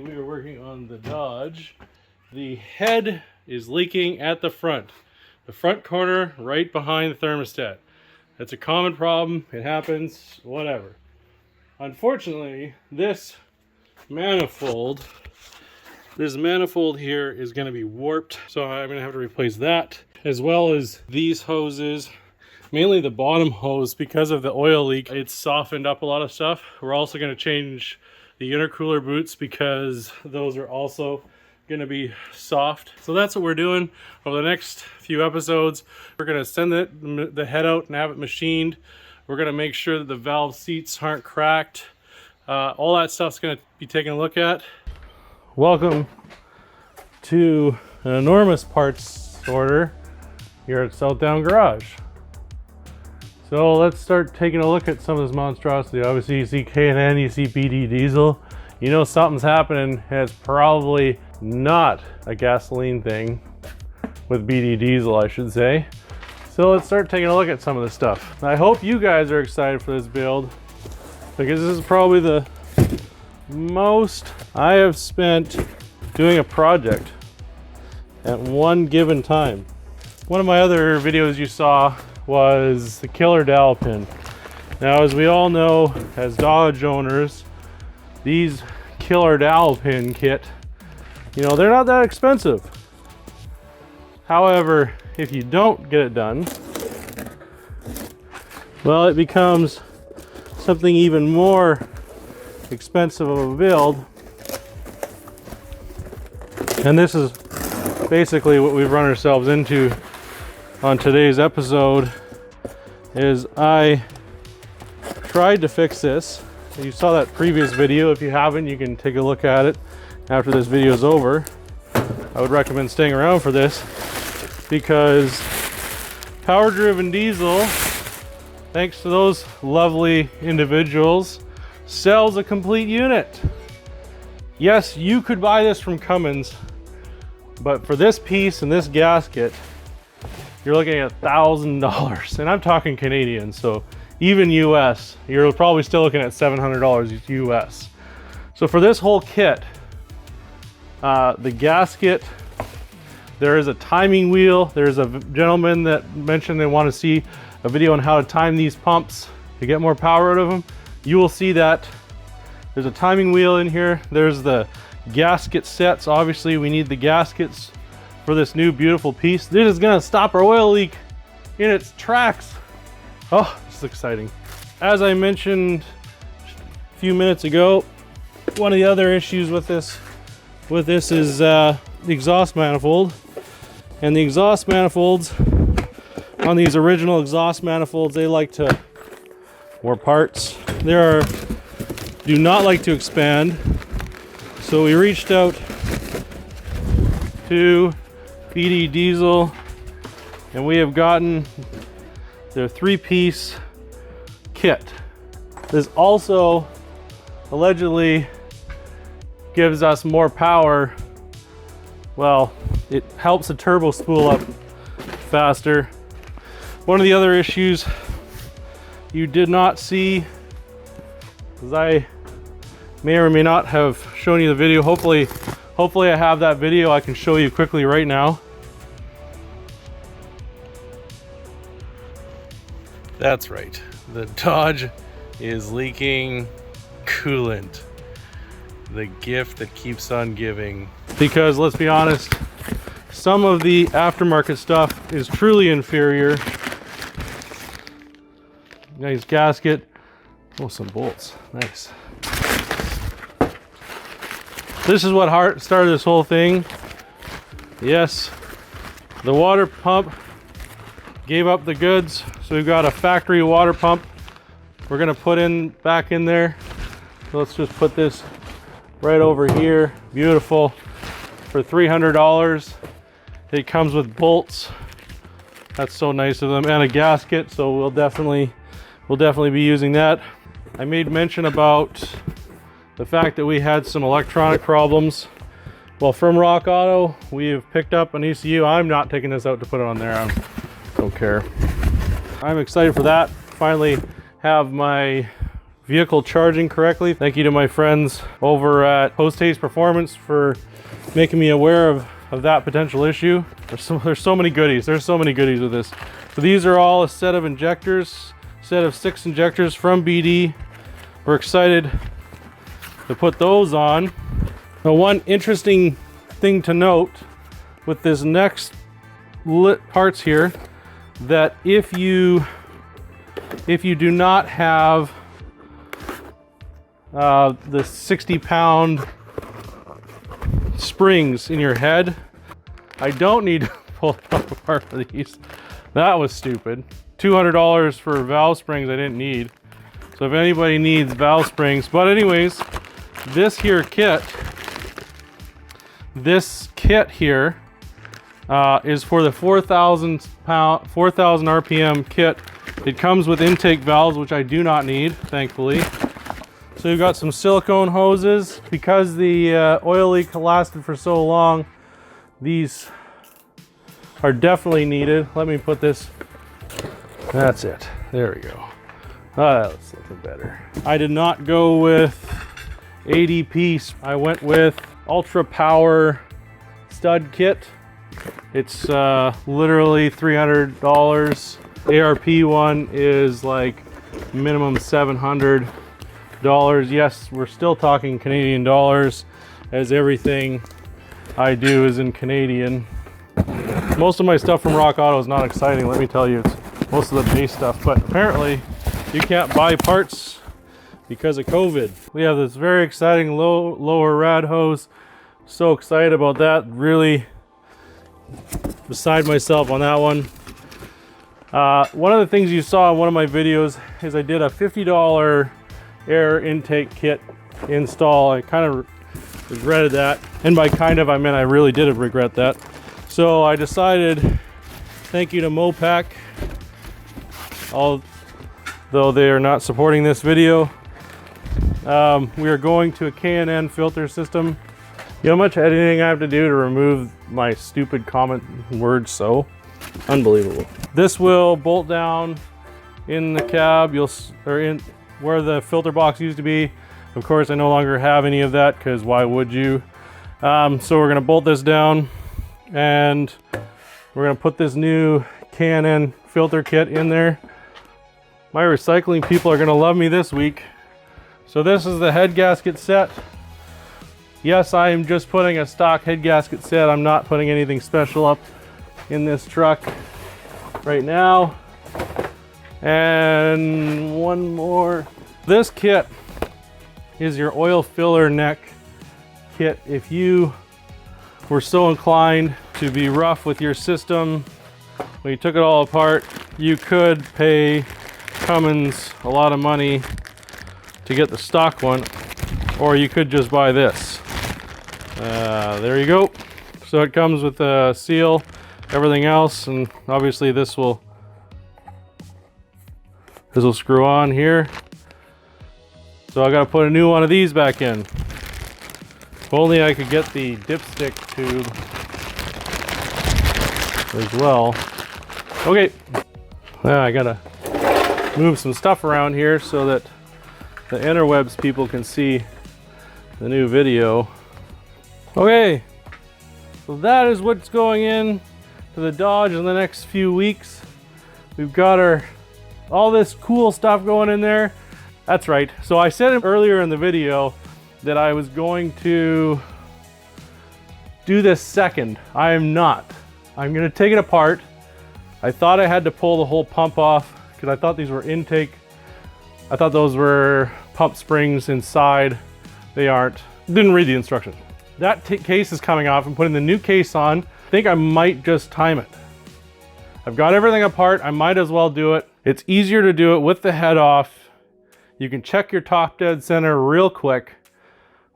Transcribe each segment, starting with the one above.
We are working on the Dodge. The head is leaking at the front corner right behind the thermostat. It's a common problem. It happens, whatever. Unfortunately, this manifold here is going to be warped, so I'm going to have to replace that, as well as these hoses, mainly the bottom hose. Because of the oil leak, it's softened up a lot of stuff. We're also going to change the intercooler boots because those are also going to be soft. So that's what we're doing over the next few episodes. We're going to send the head out and have it machined. We're going to make sure that the valve seats aren't cracked. All that stuff's going to be taken a look at. Welcome to an enormous parts order here at Southdown Garage. So let's start taking a look at some of this monstrosity. Obviously you see K&N, you see BD diesel. You know something's happening, and it's probably not a gasoline thing with BD diesel, I should say. So let's start taking a look at some of this stuff. I hope you guys are excited for this build, because this is probably the most I have spent doing a project at one given time. One of my other videos you saw was the killer dowel pin. Now, as we all know, as Dodge owners, these killer dowel pin kit, you know, they're not that expensive. However, if you don't get it done, well, it becomes something even more expensive of a build. And this is basically what we've run ourselves into on today's episode. Is I tried to fix this. You saw that previous video. If you haven't, you can take a look at it after this video is over. I would recommend staying around for this, because power driven diesel, thanks to those lovely individuals, sells a complete unit. Yes, you could buy this from Cummins, but for this piece and this gasket, you're looking at $1,000, and I'm talking Canadian, so even US, you're probably still looking at $700 US. So for this whole kit, the gasket, there is a timing wheel. There's a gentleman that mentioned they want to see a video on how to time these pumps to get more power out of them. You will see that there's a timing wheel in here. There's the gasket sets. Obviously we need the gaskets for this new beautiful piece. This is gonna stop our oil leak in its tracks. Oh, this is exciting. As I mentioned a few minutes ago, one of the other issues with this is the exhaust manifold. And the exhaust manifolds, on these original exhaust manifolds, they like to, more parts, do not like to expand. So we reached out to BD Diesel, and we have gotten their 3-piece kit. This also allegedly gives us more power. Well, it helps the turbo spool up faster. One of the other issues you did not see, because I may or may not have shown you the video. Hopefully I have that video I can show you quickly right now. That's right, the Dodge is leaking coolant. The gift that keeps on giving. Because let's be honest, some of the aftermarket stuff is truly inferior. Nice gasket. Oh, some bolts, nice. This is what started this whole thing. Yes, the water pump gave up the goods, so we've got a factory water pump we're gonna put back in there. So let's just put this right over here. Beautiful, for $300. It comes with bolts. That's so nice of them, and a gasket, so we'll definitely be using that. I made mention about the fact that we had some electronic problems. Well, from Rock Auto, we have picked up an ECU. I'm not taking this out to put it on there. I don't care. I'm excited for that. Finally have my vehicle charging correctly. Thank you to my friends over at Post Haste Performance for making me aware of that potential issue. There's so many goodies. There's so many goodies with this. So these are all a set of injectors, set of 6 injectors from BD. We're excited to put those on. Now, one interesting thing to note with this next lit parts here, that if you do not have the 60-pound springs in your head, I don't need to pull apart for these. That was stupid. $200 for valve springs I didn't need. So if anybody needs valve springs, but anyways, this kit here is for the 4,000 RPM kit. It comes with intake valves, which I do not need, thankfully. So you've got some silicone hoses. Because the oil leak lasted for so long, these are definitely needed. Let me put this, that's it. There we go. That's looking better. I did not go with ADP. I went with Ultra Power stud kit. It's literally $300. ARP one is like minimum $700. Yes, we're still talking Canadian dollars, as everything I do is in Canadian. Most of my stuff from Rock Auto is not exciting, let me tell you. It's most of the base stuff, but apparently you can't buy parts because of COVID. We have this very exciting lower rad hose. So excited about that. Really beside myself on that one. One of the things you saw in one of my videos is I did a $50 air intake kit install. I kind of regretted that. And by kind of, I meant I really did regret that. So I decided, thank you to Mopac, although they are not supporting this video, we are going to a K&N filter system. You know how much editing I have to do to remove my stupid comment words so? Unbelievable. This will bolt down in the cab, or in where the filter box used to be. Of course, I no longer have any of that, because why would you? So we're gonna bolt this down, and we're gonna put this new K&N filter kit in there. My recycling people are gonna love me this week. So this is the head gasket set. Yes, I am just putting a stock head gasket set. I'm not putting anything special up in this truck right now. And one more. This kit is your oil filler neck kit. If you were so inclined to be rough with your system, when you took it all apart, you could pay Cummins a lot of money to get the stock one, or you could just buy this. There you go. So it comes with a seal, everything else, and obviously this will screw on here. So I gotta put a new one of these back in. If only I could get the dipstick tube as well. Okay, now I gotta move some stuff around here so that the interwebs people can see the new video. Okay, so that is what's going in to the Dodge in the next few weeks. We've got all this cool stuff going in there. That's right. So I said earlier in the video that I was going to do this second. I am not. I'm going to take it apart. I thought I had to pull the whole pump off because I thought these were intake. I thought those were pump springs inside. They aren't. Didn't read the instructions. That case is coming off. I'm putting the new case on. I think I might just time it. I've got everything apart. I might as well do it. It's easier to do it with the head off. You can check your top dead center real quick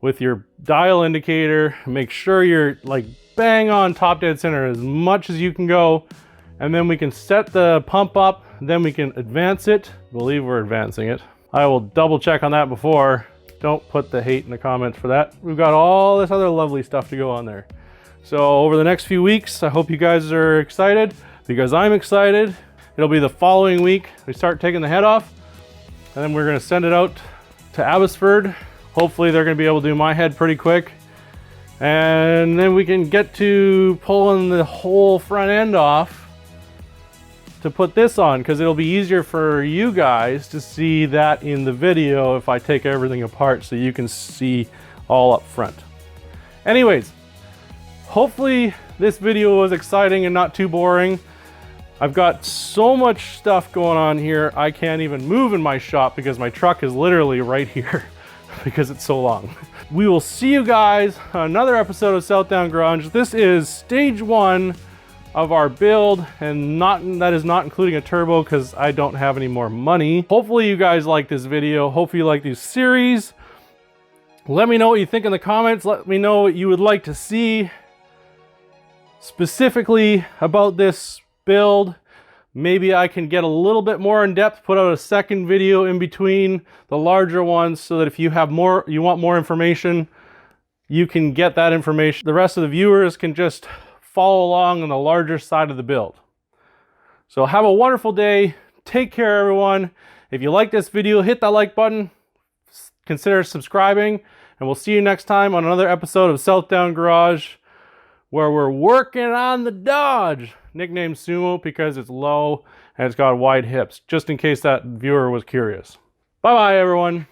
with your dial indicator. Make sure you're like bang on top dead center as much as you can go. And then we can set the pump up. Then we can advance it. I believe we're advancing it. I will double check on that before. Don't put the hate in the comments for that. We've got all this other lovely stuff to go on there. So over the next few weeks, I hope you guys are excited because I'm excited. It'll be the following week. We start taking the head off and then we're gonna send it out to Abbotsford. Hopefully they're going to be able to do my head pretty quick. And then we can get to pulling the whole front end off to put this on, because it'll be easier for you guys to see that in the video if I take everything apart so you can see all up front. Anyways, hopefully this video was exciting and not too boring. I've got so much stuff going on here, I can't even move in my shop because my truck is literally right here because it's so long. We will see you guys on another episode of Southdown Garage. This is stage 1 of our build, and that is not including a turbo because I don't have any more money. Hopefully you guys like this video. Hopefully you like these series. Let me know what you think in the comments. Let me know what you would like to see specifically about this build. Maybe I can get a little bit more in depth, put out a second video in between the larger ones so that if you have more, you want more information, you can get that information. The rest of the viewers can just follow along on the larger side of the build. So have a wonderful day. Take care, everyone. If you like this video, hit that like button. Consider subscribing, and we'll see you next time on another episode of Southdown Garage, where we're working on the Dodge, nicknamed Sumo because it's low and it's got wide hips, just in case that viewer was curious. Bye-bye, everyone.